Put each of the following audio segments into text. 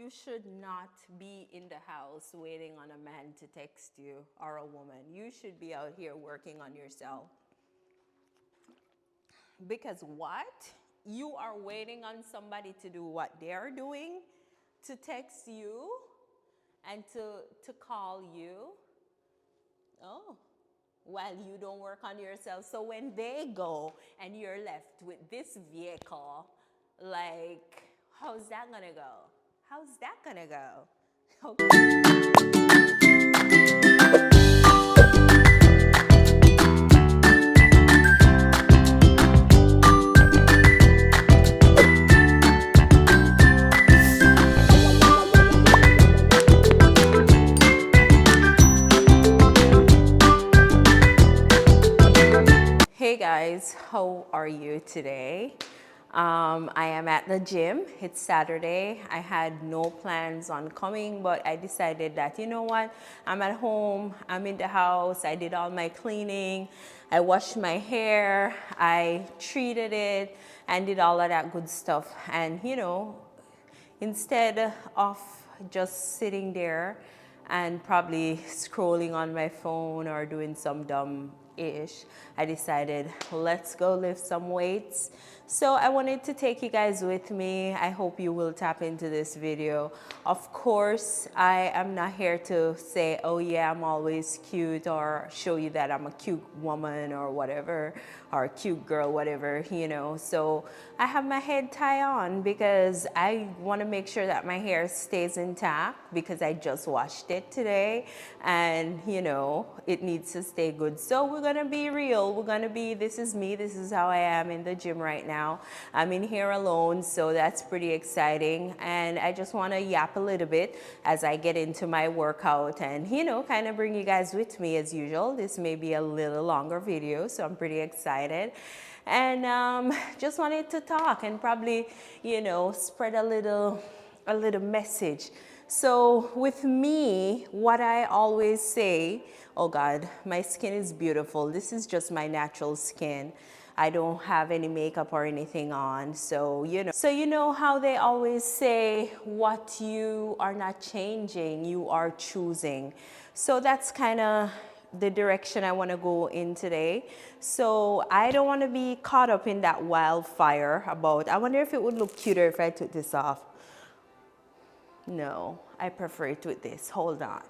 You should not be in the house waiting on a man to text you or a woman. You should be out here working on yourself. Because what? You are waiting on somebody to do what they're doing, to text you and to call you. Oh, while you don't work on yourself. So when they go and you're left with this vehicle, like, how's that gonna go? How's that gonna go? Okay. Hey guys, how are you today? I am at the gym. It's Saturday. I had no plans on coming, but I decided that, you know what? I'm at home, I'm in the house, I did all my cleaning, I washed my hair, I treated it, and did all of that good stuff. And, you know, instead of just sitting there and probably scrolling on my phone or doing some dumb-ish, I decided, let's go lift some weights. So I wanted to take you guys with me. I hope you will tap into this video. Of course, I am not here to say, oh yeah, I'm always cute, or show you that I'm a cute woman or whatever, or a cute girl, whatever, you know. So I have my head tie on because I want to make sure that my hair stays intact, because I just washed it today and, you know, it needs to stay good. So we're going to be real. We're going to be, this is me. This is how I am in the gym right now. I'm in here alone, so that's pretty exciting. And I just want to yap a little bit as I get into my workout and, you know, kind of bring you guys with me as usual. This may be a little longer video, so I'm pretty excited. And just wanted to talk and probably, you know, spread a little message. So with me, what I always say, oh God, my skin is beautiful. This is just my natural skin. I don't have any makeup or anything on. So you know how they always say, what you are not changing, you are choosing. So that's kind of the direction I want to go in today. So I don't want to be caught up in that wildfire about, I wonder if it would look cuter if I took this off. No, I prefer it with this. Hold on.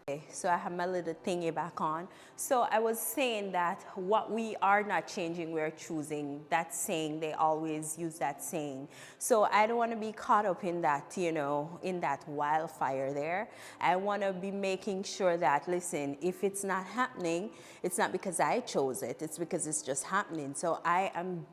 Okay, so I have my little thingy back on. So I was saying that what we are not changing, we're choosing. That saying, they always use that saying. So I don't want to be caught up in that, you know, in that wildfire there. I want to be making sure that, listen, if it's not happening, it's not because I chose it. It's because it's just happening. So I am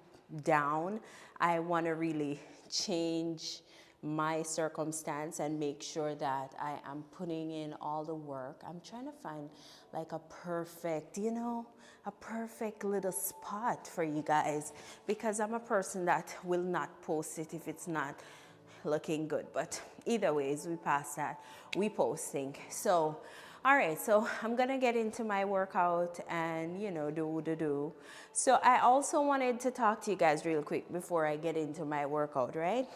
down. I want to really change my circumstance and make sure that I am putting in all the work. I'm trying to find like a perfect, you know, a perfect little spot for you guys, because I'm a person that will not post it if it's not looking good. But either ways, we pass that. We posting. So all right, so I'm gonna get into my workout and, you know, do. So I also wanted to talk to you guys real quick before I get into my workout, right?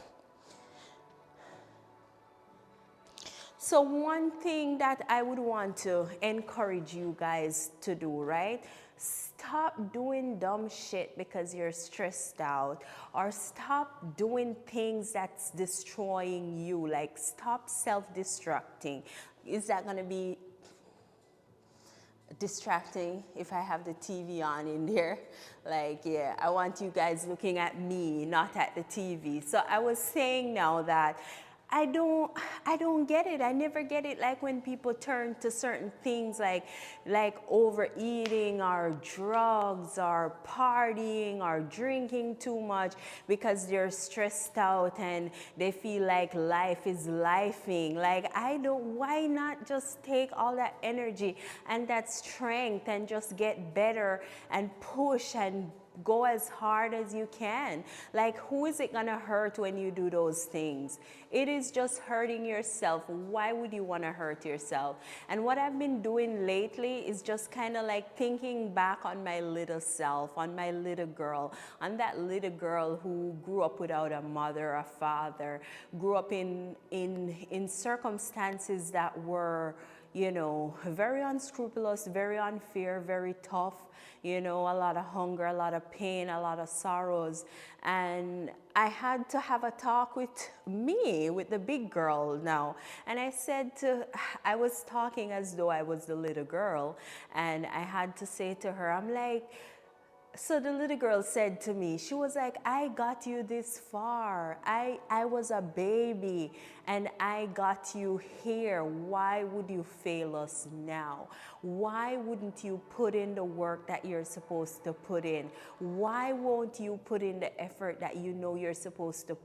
So one thing that I would want to encourage you guys to do, right? Stop doing dumb shit because you're stressed out, or stop doing things that's destroying you. Like, stop self-destructing. Is that going to be distracting if I have the TV on in there? Like, yeah, I want you guys looking at me, not at the TV. So I was saying now that I don't get it. I never get it. Like when people turn to certain things like overeating or drugs or partying or drinking too much because they're stressed out and they feel like life is lifing. Like, why not just take all that energy and that strength and just get better and push and go as hard as you can. Like, who is it gonna hurt when you do those things? It is just hurting yourself. Why would you wanna hurt yourself? And what I've been doing lately is just kind of like thinking back on my little self, on my little girl, on that little girl who grew up without a mother, a father, grew up in circumstances that were, you know, very unscrupulous, very unfair, very tough, you know, a lot of hunger, a lot of pain, a lot of sorrows. And I had to have a talk with me, with the big girl now. And I was talking as though I was the little girl. And I had to say to her, I'm like, so the little girl said to me, she was like, I got you this far. I was a baby and I got you here. Why would you fail us now? Why wouldn't you put in the work that you're supposed to put in? Why won't you put in the effort that you know you're supposed to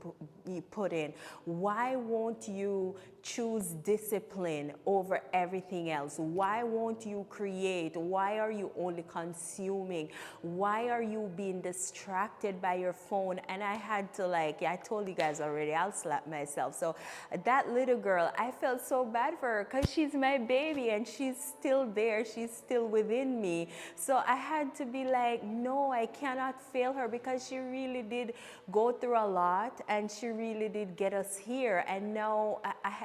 put in? Why won't you choose discipline over everything else? Why won't you create? Why are you only consuming? Why are you being distracted by your phone? And I had to, like, I told you guys already, I'll slap myself. So that little girl, I felt so bad for her because she's my baby and she's still there. She's still within me. So I had to be like, no, I cannot fail her, because she really did go through a lot and she really did get us here. And now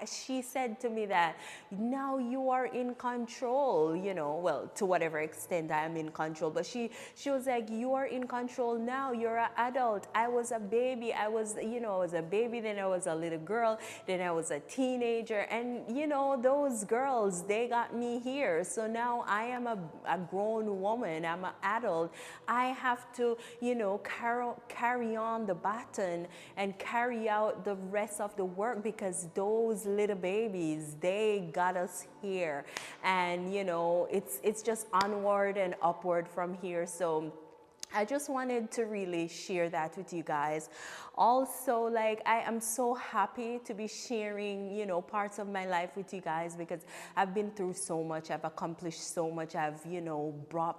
she said to me that now you are in control, you know, well, to whatever extent I am in control, but she was like, you are in control now, you're an adult. I was a baby, I was a baby, then I was a little girl, then I was a teenager, and you know, those girls, they got me here. So now I am a grown woman, I'm an adult. I have to, you know, carry on the baton and carry out the rest of the work, because those little babies, they got us here. And you know, it's just onward and upward from here. So I just wanted to really share that with you guys. Also, like, I am so happy to be sharing, you know, parts of my life with you guys, because I've been through so much, I've accomplished so much, I've, you know,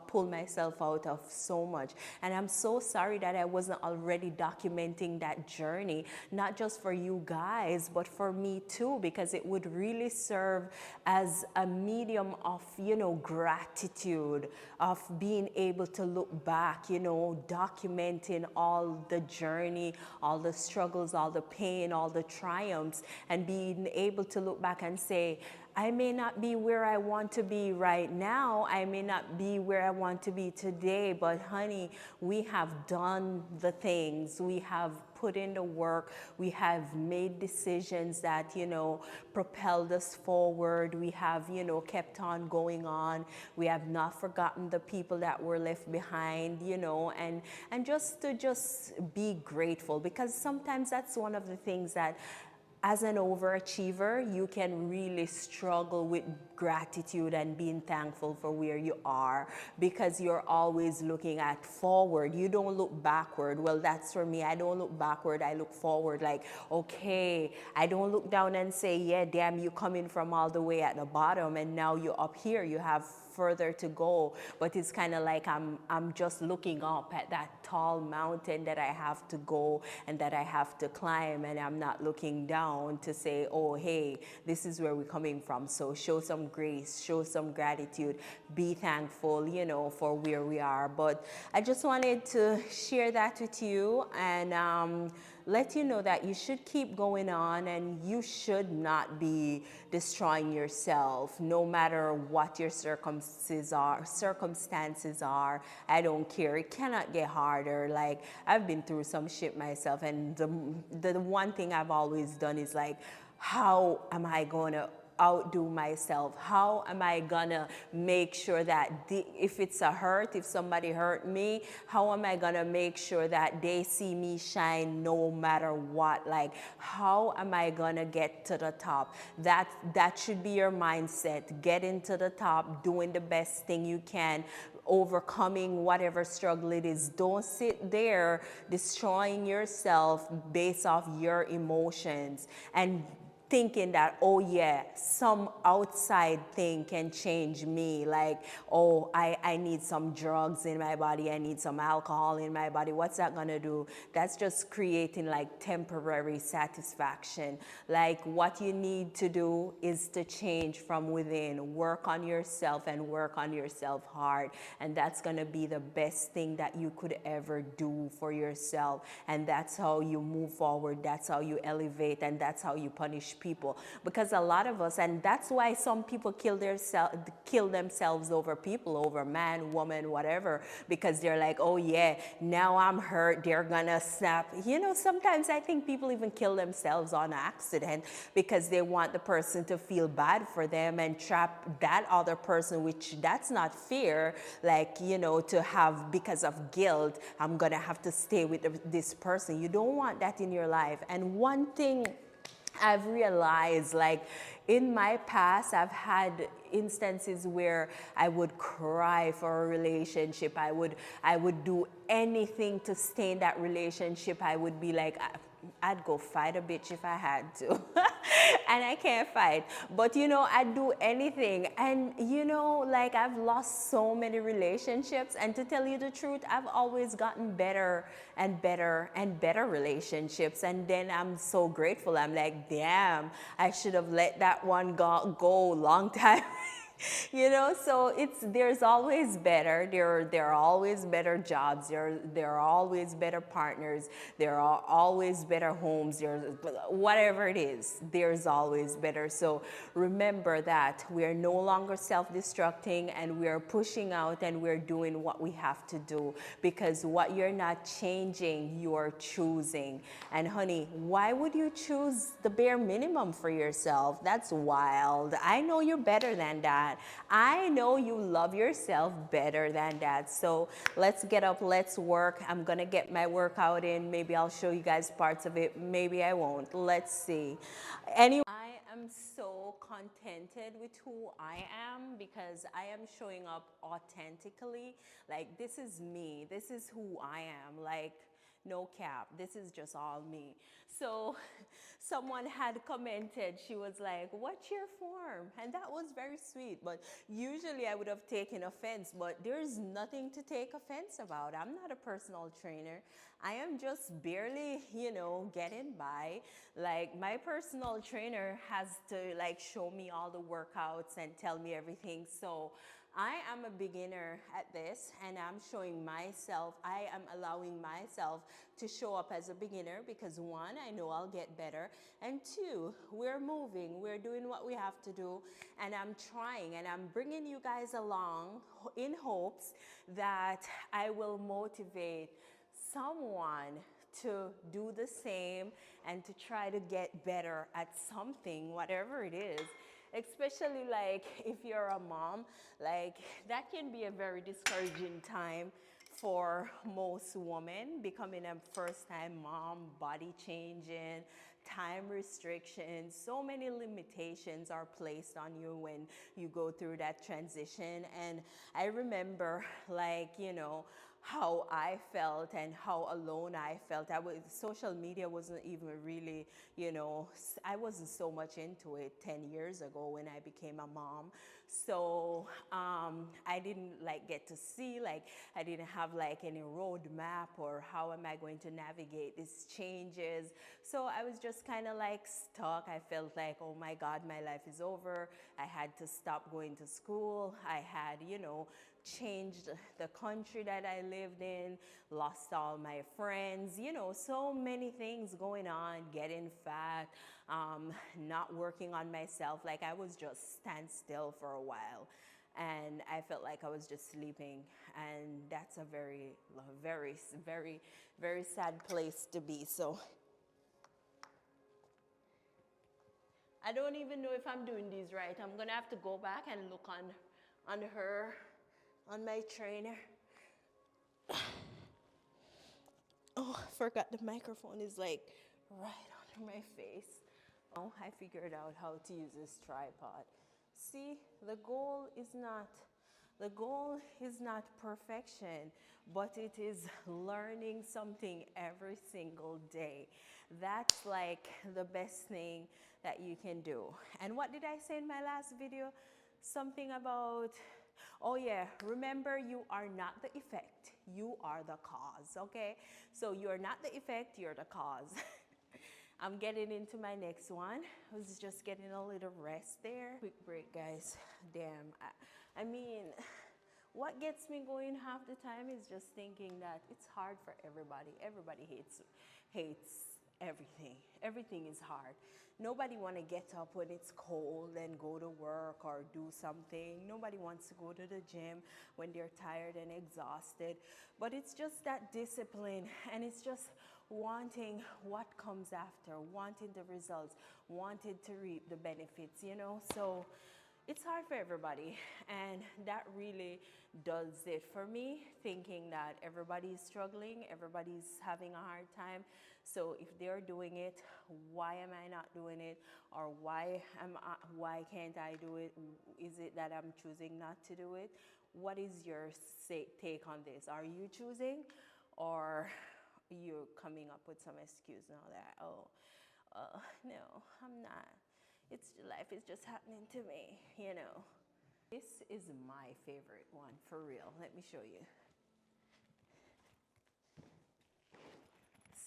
pulled myself out of so much. And I'm so sorry that I wasn't already documenting that journey, not just for you guys, but for me too, because it would really serve as a medium of, you know, gratitude, of being able to look back, you know, documenting all the journey, all the struggles, all the pain, all the triumphs, and being able to look back and say, I may not be where I want to be right now. I may not be where I want to be today, but honey, we have done the things. We have put in the work. We have made decisions that, you know, propelled us forward. We have, you know, kept on going on. We have not forgotten the people that were left behind, you know, and just to be grateful, because sometimes that's one of the things that, as an overachiever, you can really struggle with gratitude and being thankful for where you are, because you're always looking at forward. You don't look backward. Well, that's for me. I don't look backward. I look forward. Like, okay, I don't look down and say, yeah, damn, you coming from all the way at the bottom and now you're up here. You have further to go. But it's kind of like I'm just looking up at that tall mountain that I have to go and that I have to climb, and I'm not looking down to say, oh, hey, this is where we're coming from. So show some grace, show some gratitude, be thankful, you know, for where we are. But I just wanted to share that with you, and let you know that you should keep going on, and you should not be destroying yourself, no matter what your circumstances are. I don't care. It cannot get harder. Like, I've been through some shit myself, and the one thing I've always done is like, how am I going to outdo myself? How am I gonna make sure that if it's a hurt, if somebody hurt me, how am I gonna make sure that they see me shine no matter what? Like, how am I gonna get to the top? That should be your mindset. Getting to the top, doing the best thing you can, overcoming whatever struggle it is. Don't sit there destroying yourself based off your emotions. And thinking that, oh yeah, some outside thing can change me. Like, oh, I need some drugs in my body, I need some alcohol in my body. What's that gonna do? That's just creating like temporary satisfaction. Like, what you need to do is to change from within, work on yourself and work on yourself hard. And that's gonna be the best thing that you could ever do for yourself. And that's how you move forward, that's how you elevate, and that's how you punish people. Because a lot of us, and that's why some people kill themselves over people, over man, woman, whatever, because they're like, oh yeah, now I'm hurt, they're gonna snap. You know, sometimes I think people even kill themselves on accident because they want the person to feel bad for them and trap that other person, which that's not fair. Like, you know, to have, because of guilt, I'm gonna have to stay with this person. You don't want that in your life. And one thing I've realized, like, in my past, I've had instances where I would cry for a relationship. I would do anything to stay in that relationship. I would be like, I'd go fight a bitch if I had to. And I can't fight. But you know, I'd do anything. And you know, like, I've lost so many relationships. And to tell you the truth, I've always gotten better and better and better relationships. And then I'm so grateful. I'm like, damn, I should have let that one go long time. You know, so there's always better. There are always better jobs. There are always better partners. There are always better homes. Whatever it is, there's always better. So remember that we are no longer self-destructing, and we are pushing out, and we're doing what we have to do, because what you're not changing, you're choosing. And honey, why would you choose the bare minimum for yourself? That's wild. I know you're better than that. I know you love yourself better than that. So let's get up, let's work. I'm gonna get my workout in. Maybe I'll show you guys parts of it. Maybe I won't. Let's see. Anyway, I am so contented with who I am, because I am showing up authentically. Like, this is me. This is who I am. Like, no cap, this is just all me. So someone had commented, she was like, what's your form? And that was very sweet, but usually I would have taken offense, but there's nothing to take offense about. I'm not a personal trainer. I am just barely, you know, getting by. Like, my personal trainer has to like show me all the workouts and tell me everything. So I am a beginner at this, and I'm showing myself, I am allowing myself to show up as a beginner, because one, I know I'll get better, and two, we're moving, we're doing what we have to do, and I'm trying, and I'm bringing you guys along in hopes that I will motivate someone to do the same and to try to get better at something, whatever it is. Especially like if you're a mom, like that can be a very discouraging time for most women, becoming a first-time mom, body changing, time restrictions, so many limitations are placed on you when you go through that transition. And I remember, like, you know, how I felt and how alone I felt. Social media wasn't even really, you know, I wasn't so much into it 10 years ago when I became a mom. So I didn't like get to see, like, I didn't have like any roadmap or how am I going to navigate these changes. So I was just kind of like stuck. I felt like, oh my God, my life is over. I had to stop going to school. I had, you know, changed the country that I lived in, lost all my friends, you know, so many things going on, getting fat, not working on myself. Like, I was just stand still for a while, and I felt like I was just sleeping, and that's a very, very, very, very sad place to be. So I don't even know if I'm doing these right. I'm gonna have to go back and look on her, on my trainer. Oh, I forgot the microphone is like right under my face. Oh, I figured out how to use this tripod. See, the goal is not The goal is not perfection, but it is learning something every single day. That's like the best thing that you can do. And what did I say in my last video? Something about, oh yeah, remember, you are not the effect, you are the cause, okay? So you're not the effect, you're the cause. I'm getting into my next one. I was just getting a little rest there. Quick break, guys. Damn. I mean, what gets me going half the time is just thinking that it's hard for everybody. Everybody hates everything. Everything is hard. Nobody want to get up when it's cold and go to work or do something. Nobody wants to go to the gym when they're tired and exhausted. But it's just that discipline, and it's just wanting what comes after, wanting the results, wanting to reap the benefits, you know? So it's hard for everybody, and that really does it for me, thinking that everybody's struggling, everybody's having a hard time. So if they're doing it, why am I not doing it? Or why can't I do it? Is it that I'm choosing not to do it? What is your take on this? Are you choosing, or you're coming up with some excuse now that, no, I'm not. Life is just happening to me, you know. This is my favorite one, for real. Let me show you.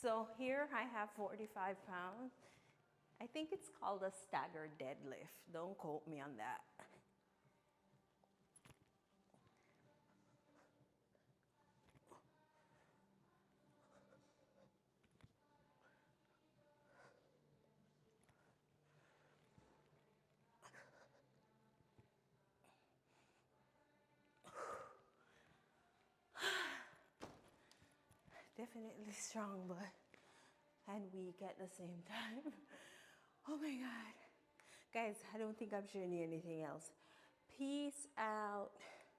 So here I have 45 pounds. I think it's called a stagger deadlift. Don't quote me on that. Definitely strong, but and weak at the same time. Oh my God. Guys, I don't think I'm showing you anything else. Peace out.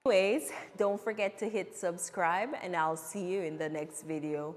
Anyways, don't forget to hit subscribe, and I'll see you in the next video.